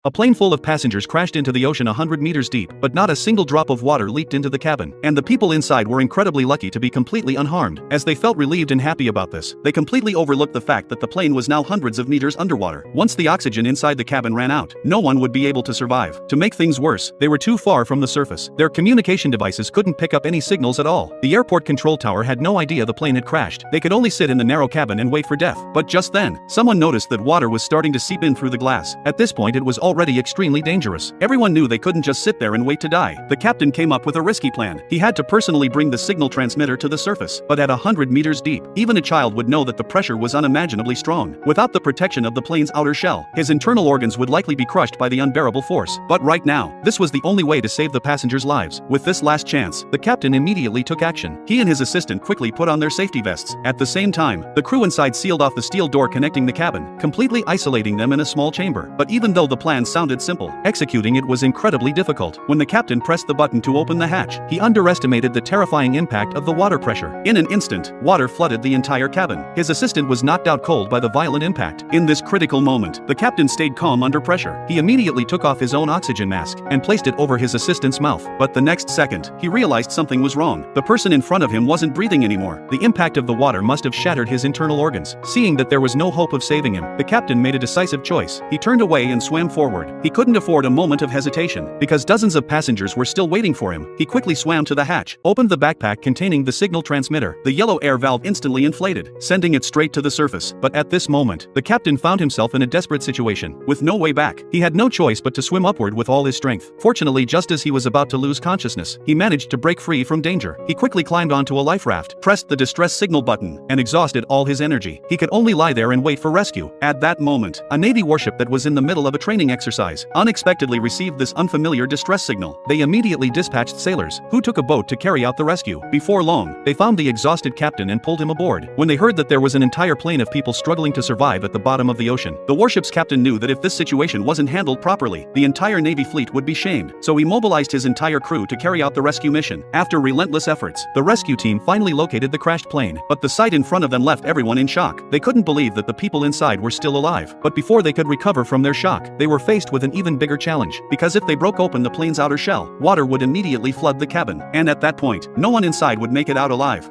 A plane full of passengers crashed into the ocean 100 meters deep, but not a single drop of water leaked into the cabin, and the people inside were incredibly lucky to be completely unharmed. As they felt relieved and happy about this, they completely overlooked the fact that the plane was now hundreds of meters underwater. Once the oxygen inside the cabin ran out, no one would be able to survive. To make things worse, they were too far from the surface. Their communication devices couldn't pick up any signals at all. The airport control tower had no idea the plane had crashed. They could only sit in the narrow cabin and wait for death. But just then, someone noticed that water was starting to seep in through the glass. At this point, it was already extremely dangerous. Everyone knew they couldn't just sit there and wait to die. The captain came up with a risky plan. He had to personally bring the signal transmitter to the surface. But at 100 meters deep, even a child would know that the pressure was unimaginably strong. Without the protection of the plane's outer shell, his internal organs would likely be crushed by the unbearable force. But right now, this was the only way to save the passengers' lives. With this last chance, the captain immediately took action. He and his assistant quickly put on their safety vests. At the same time, the crew inside sealed off the steel door connecting the cabin, completely isolating them in a small chamber. But even though the plan sounded simple, executing it was incredibly difficult. When the captain pressed the button to open the hatch, he underestimated the terrifying impact of the water pressure. In an instant, water flooded the entire cabin. His assistant was knocked out cold by the violent impact. In this critical moment, the captain stayed calm under pressure. He immediately took off his own oxygen mask and placed it over his assistant's mouth. But the next second, he realized something was wrong. The person in front of him wasn't breathing anymore. The impact of the water must have shattered his internal organs. Seeing that there was no hope of saving him, the captain made a decisive choice. He turned away and swam forward. He couldn't afford a moment of hesitation, because dozens of passengers were still waiting for him. He quickly swam to the hatch, opened the backpack containing the signal transmitter. The yellow air valve instantly inflated, sending it straight to the surface. But at this moment, the captain found himself in a desperate situation, with no way back. He had no choice but to swim upward with all his strength. Fortunately, just as he was about to lose consciousness, he managed to break free from danger. He quickly climbed onto a life raft, pressed the distress signal button, and exhausted all his energy. He could only lie there and wait for rescue. At that moment, a Navy warship that was in the middle of a training exercise unexpectedly received this unfamiliar distress signal. They immediately dispatched sailors, who took a boat to carry out the rescue. Before long, they found the exhausted captain and pulled him aboard. When they heard that there was an entire plane of people struggling to survive at the bottom of the ocean, the warship's captain knew that if this situation wasn't handled properly, the entire Navy fleet would be shamed. So he mobilized his entire crew to carry out the rescue mission. After relentless efforts, the rescue team finally located the crashed plane, but the sight in front of them left everyone in shock. They couldn't believe that the people inside were still alive. But before they could recover from their shock, they were faced with an even bigger challenge, because if they broke open the plane's outer shell, water would immediately flood the cabin, and at that point, no one inside would make it out alive.